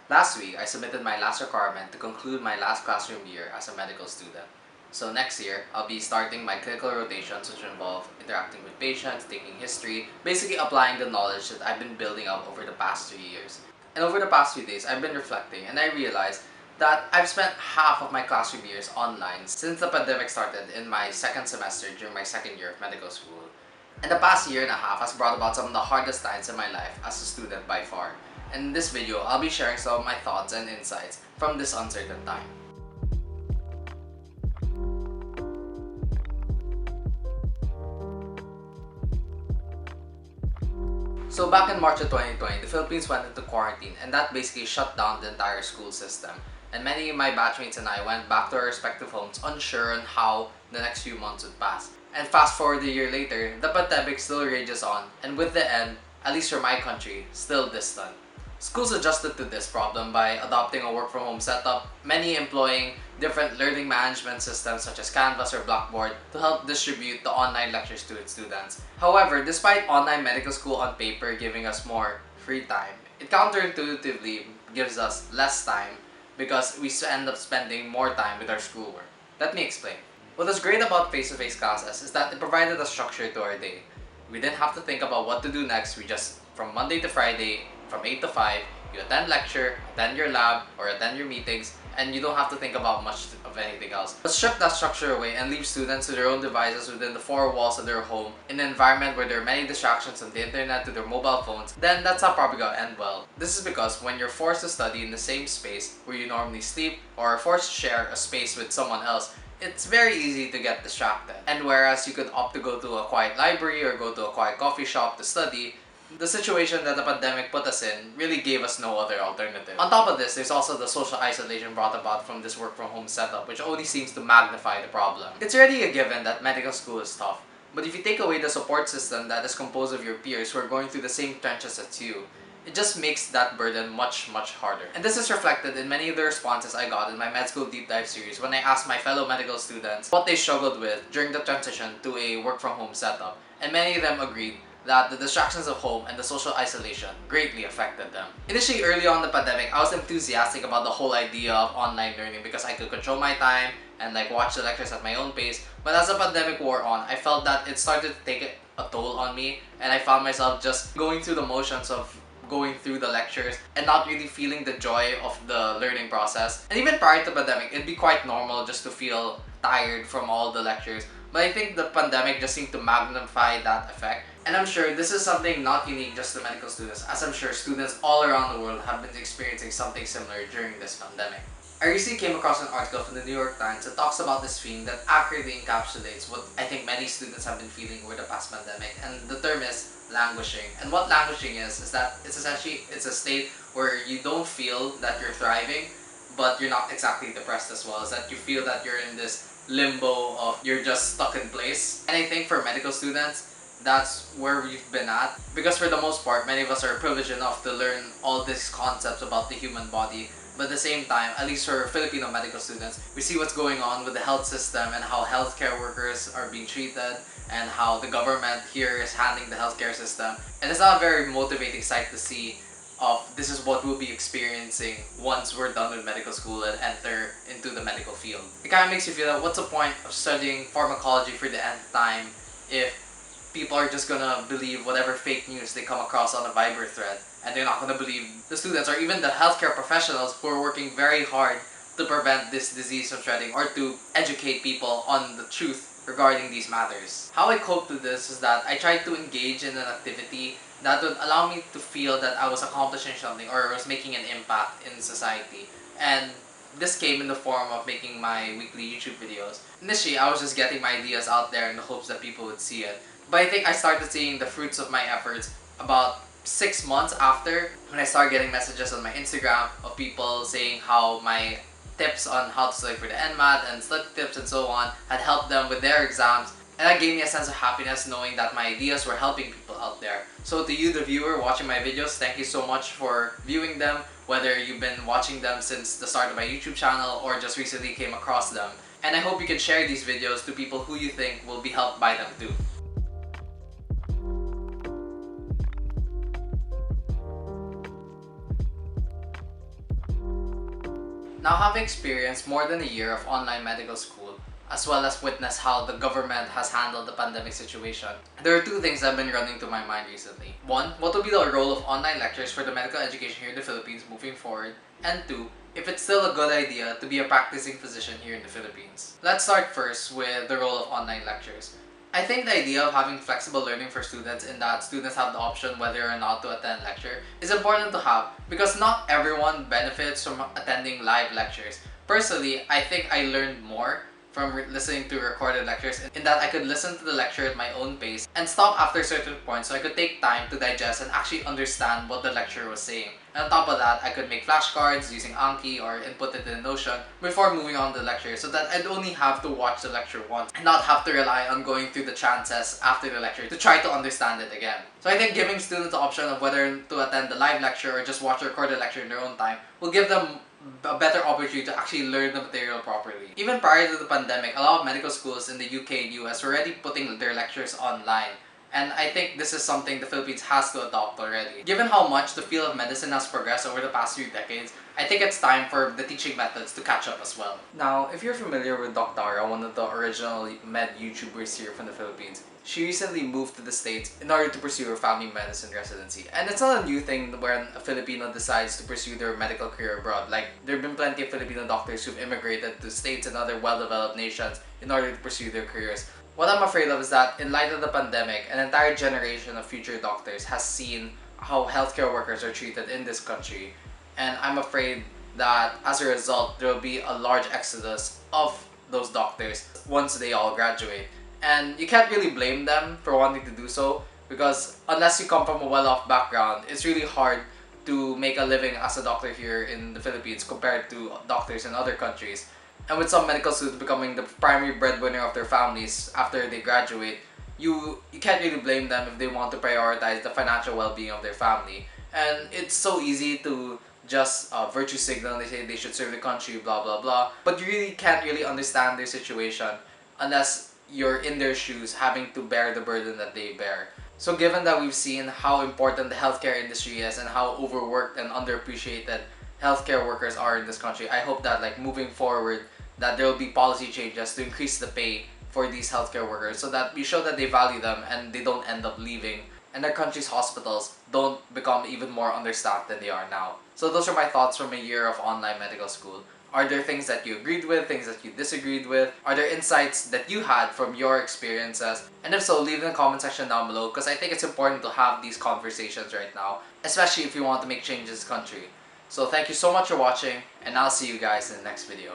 Last week, I submitted my last requirement to conclude my last classroom year as a medical student. So next year, I'll be starting my clinical rotations, which involve interacting with patients, taking history, basically applying the knowledge that I've been building up over the past 3 years. And over the past few days, I've been reflecting and I realized that I've spent half of my classroom years online since the pandemic started in my second semester during my second year of medical school. And the past year and a half has brought about some of the hardest times in my life as a student by far. And in this video, I'll be sharing some of my thoughts and insights from this uncertain time. So back in March of 2020, the Philippines went into quarantine and that basically shut down the entire school system. And many of my batchmates and I went back to our respective homes unsure on how the next few months would pass. And fast forward a year later, the pandemic still rages on, and with the end, at least for my country, still distant. Schools adjusted to this problem by adopting a work from home setup, many employing different learning management systems such as Canvas or Blackboard to help distribute the online lectures to its students. However, despite online medical school on paper giving us more free time, it counterintuitively gives us less time because we end up spending more time with our schoolwork. Let me explain. What was great about face-to-face classes is that it provided a structure to our day. We didn't have to think about what to do next. We just, from Monday to Friday, from 8 to 5, you attend lecture, attend your lab, or attend your meetings, and you don't have to think about much of anything else. But strip that structure away and leave students to their own devices within the four walls of their home in an environment where there are many distractions from the internet to their mobile phones, then that's not probably gonna end well. This is because when you're forced to study in the same space where you normally sleep, or are forced to share a space with someone else, it's very easy to get distracted. And whereas you could opt to go to a quiet library or go to a quiet coffee shop to study, the situation that the pandemic put us in really gave us no other alternative. On top of this, there's also the social isolation brought about from this work from home setup, which only seems to magnify the problem. It's already a given that medical school is tough, but if you take away the support system that is composed of your peers who are going through the same trenches as you, it just makes that burden much harder. And this is reflected in many of the responses I got in my med school deep dive series when I asked my fellow medical students what they struggled with during the transition to a work from home setup. And many of them agreed that the distractions of home and the social isolation greatly affected them. Initially, early on in the pandemic, I was enthusiastic about the whole idea of online learning because I could control my time and watch the lectures at my own pace. But as the pandemic wore on, I felt that it started to take a toll on me, and I found myself just going through the motions of going through the lectures and not really feeling the joy of the learning process. And even prior to the pandemic, it'd be quite normal just to feel tired from all the lectures. But I think the pandemic just seemed to magnify that effect. And I'm sure this is something not unique just to medical students, as I'm sure students all around the world have been experiencing something similar during this pandemic. I recently came across an article from the New York Times that talks about this theme that accurately encapsulates what I think many students have been feeling over the past pandemic, and the term is languishing. And what languishing is that it's a state where you don't feel that you're thriving, but you're not exactly depressed as well. Is that you feel that you're in this limbo of you're just stuck in place. And I think for medical students, that's where we've been at, because for the most part, many of us are privileged enough to learn all these concepts about the human body. But at the same time, at least for Filipino medical students, we see what's going on with the health system and how healthcare workers are being treated and how the government here is handling the healthcare system. And it's not a very motivating sight to see of this is what we'll be experiencing once we're done with medical school and enter into the medical field. It kind of makes you feel that what's the point of studying pharmacology for the nth time if people are just gonna believe whatever fake news they come across on a Viber thread, and they're not gonna believe the students or even the healthcare professionals who are working very hard to prevent this disease from spreading or to educate people on the truth regarding these matters. How I coped with this is that I tried to engage in an activity that would allow me to feel that I was accomplishing something or was making an impact in society. And this came in the form of making my weekly YouTube videos. Initially, I was just getting my ideas out there in the hopes that people would see it. But I think I started seeing the fruits of my efforts about 6 months after, when I started getting messages on my Instagram of people saying how my tips on how to study for the NMAT and study tips and so on had helped them with their exams. And that gave me a sense of happiness knowing that my ideas were helping people out there. So to you, the viewer watching my videos, thank you so much for viewing them, whether you've been watching them since the start of my YouTube channel or just recently came across them. And I hope you can share these videos to people who you think will be helped by them too. Now, having experienced more than a year of online medical school, as well as witnessed how the government has handled the pandemic situation, there are two things that have been running through my mind recently. One, what will be the role of online lectures for the medical education here in the Philippines moving forward? And two, if it's still a good idea to be a practicing physician here in the Philippines. Let's start first with the role of online lectures. I think the idea of having flexible learning for students, in that students have the option whether or not to attend lecture, is important to have because not everyone benefits from attending live lectures. Personally, I think I learned more from listening to recorded lectures, in that I could listen to the lecture at my own pace and stop after certain points so I could take time to digest and actually understand what the lecturer was saying. And on top of that, I could make flashcards using Anki or input it in Notion before moving on to the lecture, so that I'd only have to watch the lecture once and not have to rely on going through the chances after the lecture to try to understand it again. So I think giving students the option of whether to attend the live lecture or just watch a recorded lecture in their own time will give them a better opportunity to actually learn the material properly. Even prior to the pandemic, a lot of medical schools in the UK and US were already putting their lectures online. And I think this is something the Philippines has to adopt already. Given how much the field of medicine has progressed over the past few decades, I think it's time for the teaching methods to catch up as well. Now, if you're familiar with Doc Tara, one of the original med YouTubers here from the Philippines, she recently moved to the States in order to pursue her family medicine residency. And it's not a new thing when a Filipino decides to pursue their medical career abroad. Like, there have been plenty of Filipino doctors who've immigrated to States and other well-developed nations in order to pursue their careers. What I'm afraid of is that in light of the pandemic, an entire generation of future doctors has seen how healthcare workers are treated in this country. And I'm afraid that as a result, there will be a large exodus of those doctors once they all graduate. And you can't really blame them for wanting to do so, because unless you come from a well-off background, it's really hard to make a living as a doctor here in the Philippines compared to doctors in other countries. And with some medical students becoming the primary breadwinner of their families after they graduate, you can't really blame them if they want to prioritize the financial well-being of their family. And it's so easy to just virtue signal. They say they should serve the country, blah blah blah, but you really can't really understand their situation unless you're in their shoes, having to bear the burden that they bear. So given that we've seen how important the healthcare industry is and how overworked and underappreciated healthcare workers are in this country, I hope that moving forward, that there will be policy changes to increase the pay for these healthcare workers, so that we show that they value them and they don't end up leaving, and their country's hospitals don't become even more understaffed than they are now. So those are my thoughts from a year of online medical school. Are there things that you agreed with, things that you disagreed with? Are there insights that you had from your experiences? And if so, leave it in the comment section down below, because I think it's important to have these conversations right now, especially if you want to make changes in this country. So thank you so much for watching, and I'll see you guys in the next video.